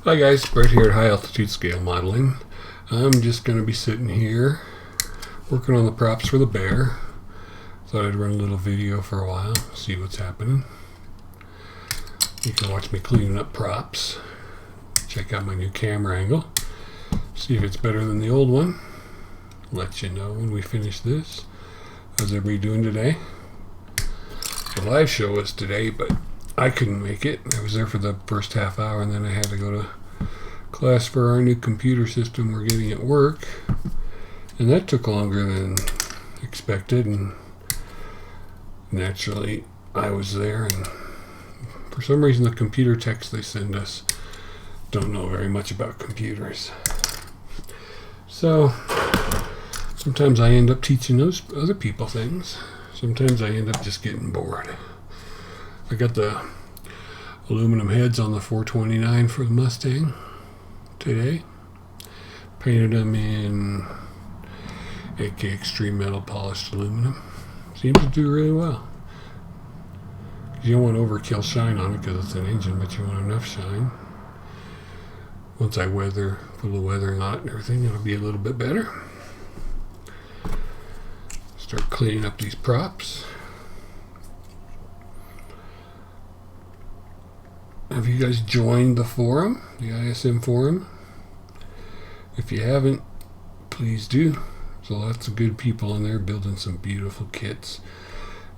Hi guys, Brett here at High Altitude Scale Modeling. I'm just going to be sitting here working on the props for the bear. Thought I'd run a little video for a while, see what's happening. You can watch me cleaning up props, check out my new camera angle, see if it's better than the old one. Let you know when we finish this. How's everybody doing today? The live show was today, but I couldn't make it. I was there for the first half hour and then I had to go to class for our new computer system we're getting at work. And that took longer than expected, and naturally I was there, and for some reason the computer techs they send us don't know very much about computers. So sometimes I end up teaching those other people things. Sometimes I end up just getting bored. I got the aluminum heads on the 429 for the Mustang today. Painted them in AK Extreme Metal Polished Aluminum. Seems to do really well. You don't want overkill shine on it because it's an engine, but you want enough shine. Once I put the weathering on it and everything, it'll be a little bit better. Start cleaning up these props. Have you guys joined the forum, the ISM forum? If you haven't, please do. There's lots of good people in there building some beautiful kits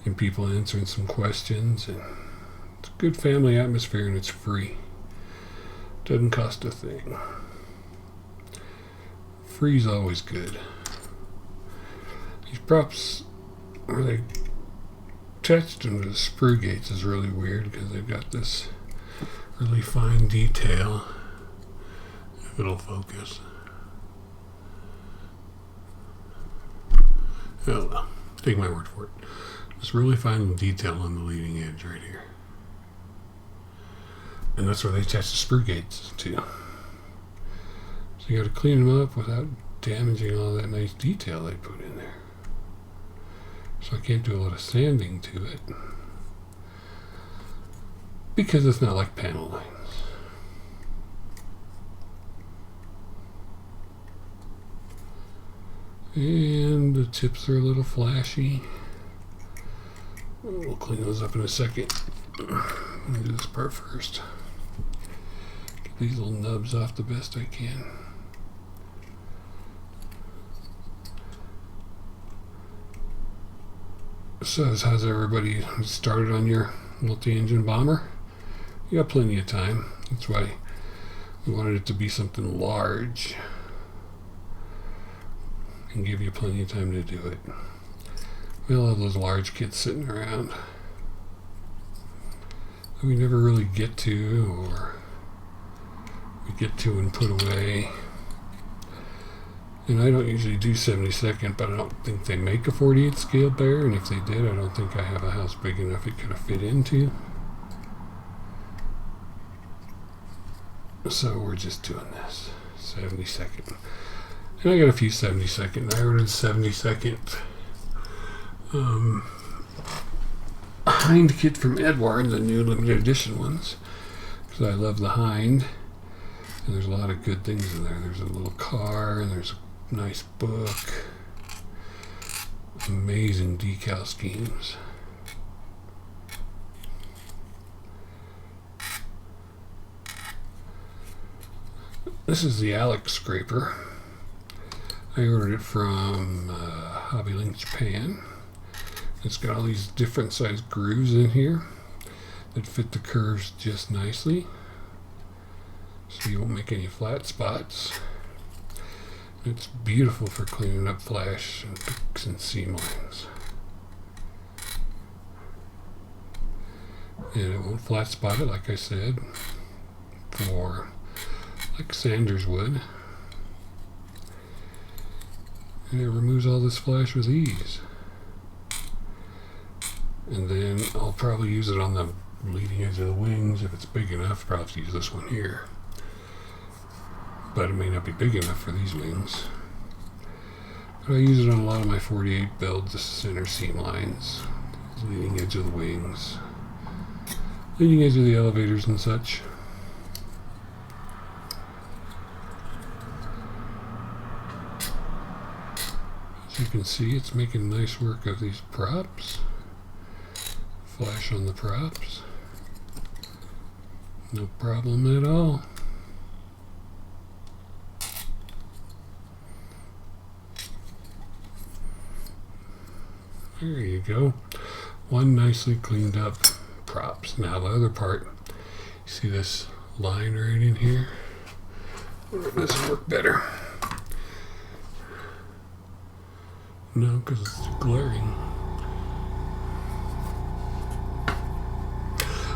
and people answering some questions. And it's a good family atmosphere and it's free. Doesn't cost a thing. Free's always good. These props, where they attached them to the sprue gates, is really weird because they've got this really fine detail. If it'll focus. Oh well, take my word for it. This really fine detail on the leading edge right here. And that's where they attach the sprue gates to. So you gotta clean them up without damaging all that nice detail they put in there. So I can't do a lot of sanding to it, because it's not like panel lines. And the tips are a little flashy. We'll clean those up in a second. I'm going to do this part first. Get these little nubs off the best I can. So how's everybody started on your multi-engine bomber? You got plenty of time. That's why we wanted it to be something large and give you plenty of time to do it. We all have those large kits sitting around that we never really get to, or we get to and put away. And I don't usually do 72nd, but I don't think they make a 48 scale bear, and if they did, I don't think I have a house big enough it could have fit into. So we're just doing this 72nd. And I got a few 72nd. I ordered 72nd Hind kit from Edward, the new limited edition ones, because I love the Hind. And there's a lot of good things in there. There's a little car, and there's a nice book. Amazing decal schemes. This is the Alex scraper. I ordered it from Hobby Link Japan. It's got all these different sized grooves in here that fit the curves just nicely, so you won't make any flat spots. It's beautiful for cleaning up flash and picks and seam lines. And it won't flat spot it, like I said, like sanders would. And it removes all this flash with ease. And then I'll probably use it on the leading edge of the wings if it's big enough. Probably have to use this one here, but it may not be big enough for these wings. But I use it on a lot of my 48 builds, the center seam lines, leading edge of the wings, leading edge of the elevators and such. You can see it's making nice work of these props. Flash on the props. No problem at all. There you go. One nicely cleaned up props. Now the other part, you see this line right in here? I wonder if this will work better. No, because it's glaring.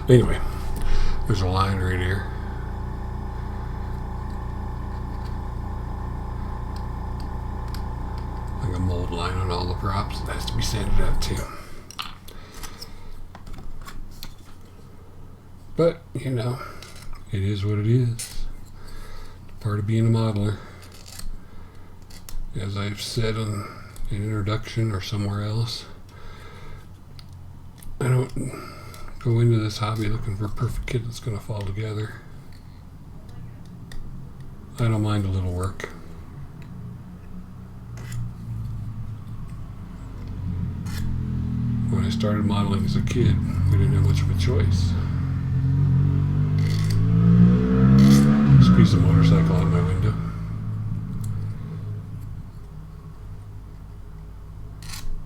Anyway, there's a line right here. Like a mold line on all the props. It has to be sanded out too. But, you know, it is what it is. Part of being a modeler. As I've said in an introduction or somewhere else, I don't go into this hobby looking for a perfect kit that's going to fall together. I don't mind a little work. When I started modeling as a kid, we didn't have much of a choice. Squeeze the motorcycle out my window.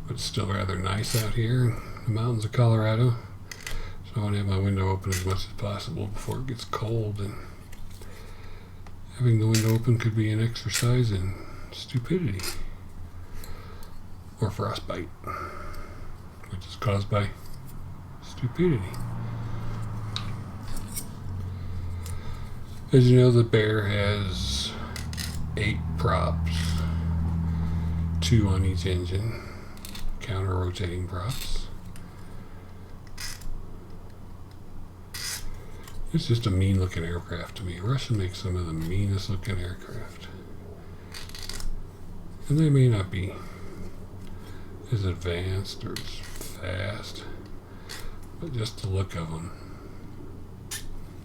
But it's still rather nice out here in the mountains of Colorado. So I want to have my window open as much as possible before it gets cold. And having the window open could be an exercise in stupidity. Or frostbite, which is caused by stupidity. As you know, the Bear has 8 props, 2 on each engine, counter-rotating props. It's just a mean-looking aircraft to me. Russia makes some of the meanest-looking aircraft. And they may not be as advanced or as fast, but just the look of them.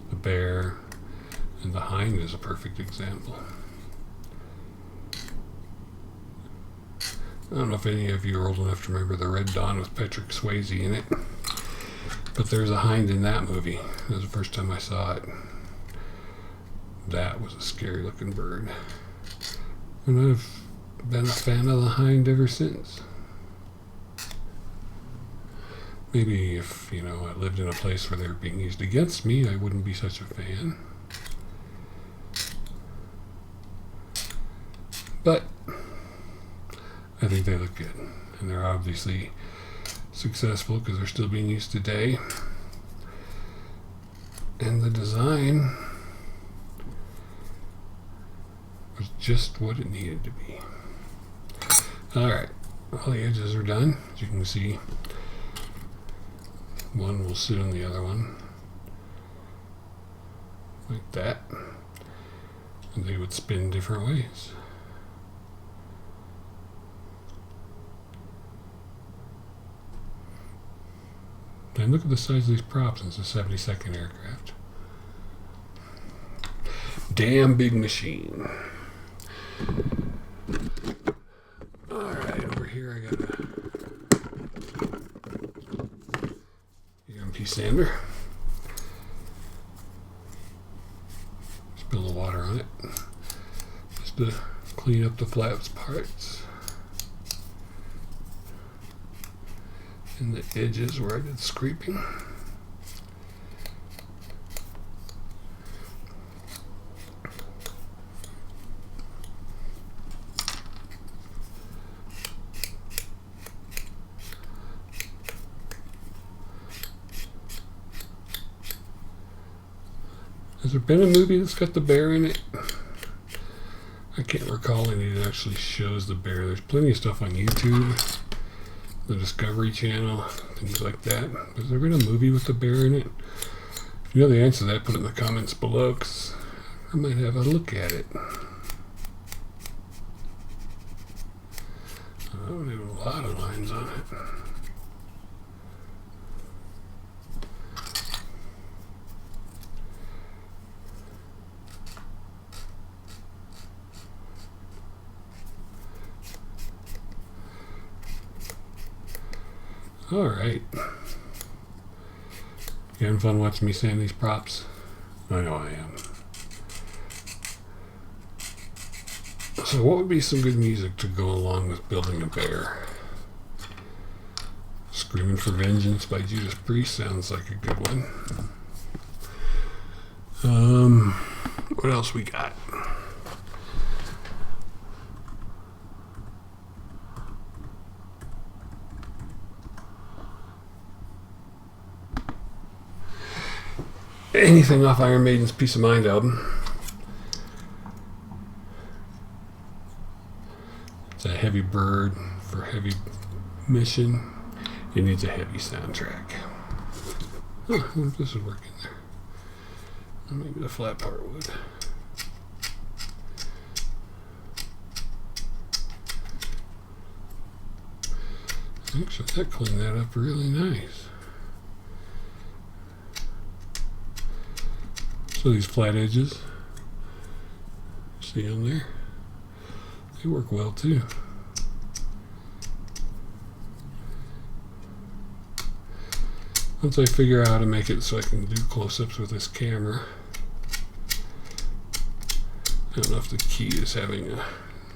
The Bear and the Hind is a perfect example. I don't know if any of you are old enough to remember The Red Dawn with Patrick Swayze in it, but there's a Hind in that movie. It was the first time I saw it. That was a scary looking bird. And I've been a fan of the Hind ever since. Maybe if, you know, I lived in a place where they were being used against me, I wouldn't be such a fan. But I think they look good. And they're obviously successful because they're still being used today. And the design was just what it needed to be. Alright, all the edges are done. As you can see, one will sit on the other one. Like that. And they would spin different ways. And look at the size of these props. It's a 72nd aircraft. Damn big machine. Alright, over here I got a EMP sander. Spill the water on it. Just to clean up the flaps parts. And the edges where I did scraping. Has there been a movie that's got the bear in it? I can't recall any that actually shows the bear. There's plenty of stuff on YouTube, the Discovery Channel, things like that. Has there been a movie with the bear in it? If you know the answer to that, put it in the comments below, because I might have a look at it. Oh, they have a lot of lines on it. Alright. You having fun watching me sand these props? I know I am. So what would be some good music to go along with building a bear? Screaming for Vengeance by Judas Priest sounds like a good one. What else we got? Anything off Iron Maiden's Peace of Mind album. It's a heavy bird for heavy mission. It needs a heavy soundtrack. Huh, I wonder if this is working there. Maybe the flat part would. Actually, that cleaned that up really nice. So these flat edges, see on there? They work well too. Once I figure out how to make it so I can do close-ups with this camera. I don't know if the key is having a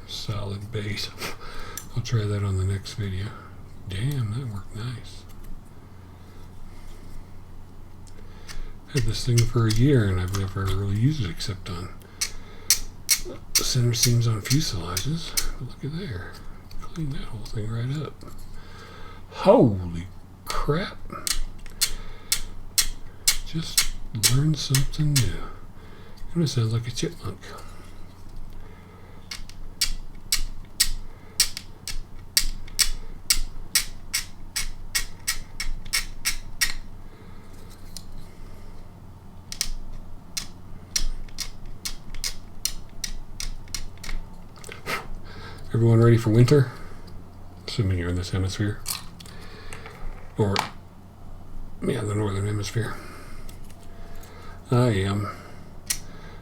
solid base. I'll try that on the next video. Damn, that worked nice. Had this thing for a year and I've never really used it except on center seams on fuselages. But look at there. Clean that whole thing right up. Holy crap. Just learned something new. And it sounds like a chipmunk. Everyone ready for winter? Assuming you're in this hemisphere. Or, yeah, the northern hemisphere. I am.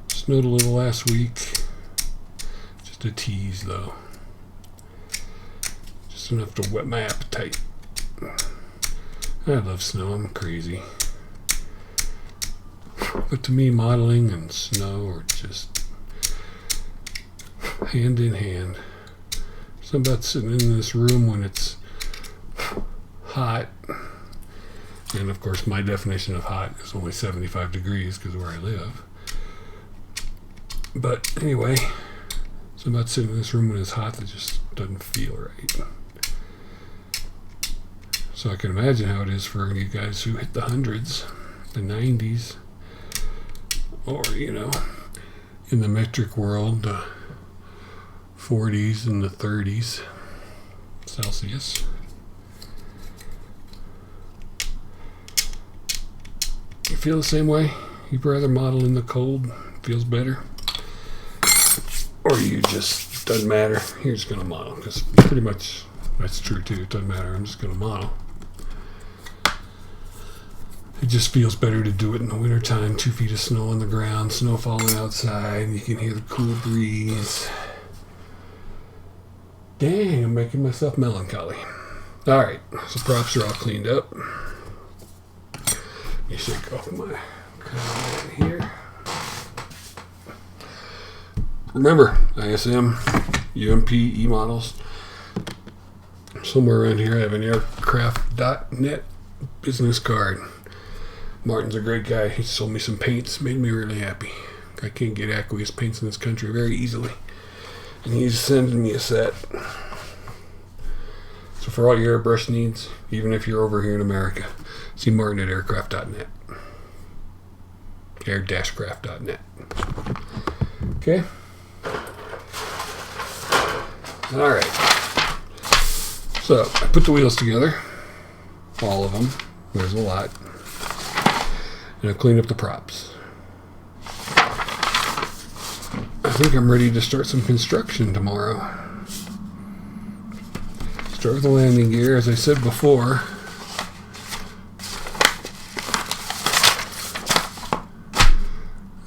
Snowed a little last week. Just a tease, though. Just enough to whet my appetite. I love snow. I'm crazy. But to me, modeling and snow are just hand in hand. Something about sitting in this room when it's hot. And of course, my definition of hot is only 75 degrees because of where I live. But anyway, something about sitting in this room when it's hot that just doesn't feel right. So I can imagine how it is for you guys who hit the hundreds, the 90s, or, you know, in the metric world, the 40s and the 30s Celsius. You feel the same way? You'd rather model in the cold? Feels better? Or you just, doesn't matter, you're just going to model. Because pretty much, that's true too, it doesn't matter, I'm just going to model. It just feels better to do it in the wintertime. 2 feet of snow on the ground, snow falling outside, you can hear the cool breeze. Dang, I'm making myself melancholy. Alright, so props are all cleaned up. Let me shake off my comment here. Remember, ISM, UMP, E-models. Somewhere around here I have an aircraft.net business card. Martin's a great guy. He sold me some paints, made me really happy. I can't get aqueous paints in this country very easily. And he's sending me a set. So for all your airbrush needs, even if you're over here in America, see Martin at aircraft.net. Air-craft.net. Okay? Alright. So, I put the wheels together. All of them. There's a lot. And I cleaned up the props. I think I'm ready to start some construction tomorrow. Start with the landing gear, as I said before.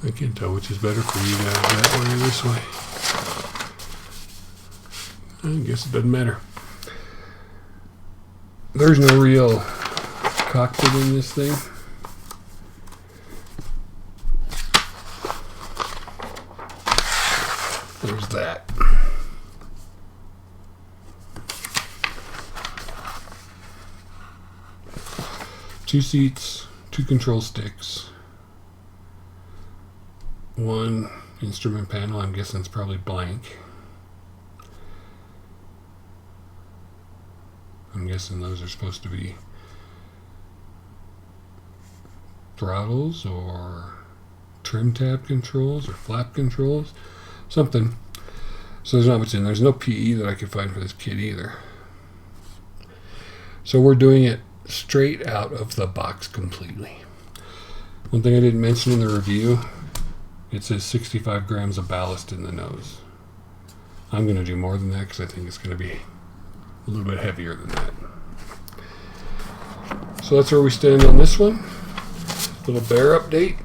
I can't tell which is better for you guys, that way or this way. I guess it doesn't matter. there's no real cockpit in this thing. There's that. Two seats, two control sticks, one instrument panel. I'm guessing it's probably blank. I'm guessing those are supposed to be throttles or trim tab controls or flap controls, something. So there's not much in there. There's no PE that I could find for this kit either. So we're doing it straight out of the box completely. One thing I didn't mention in the review, it says 65 grams of ballast in the nose. I'm going to do more than that because I think it's going to be a little bit heavier than that. So that's where we stand on this one. Little bear update.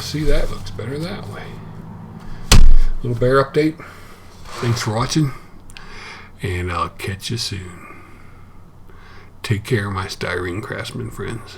See, that looks better that way. Little bear update. Thanks for watching, and I'll catch you soon. Take care, my styrene craftsman friends.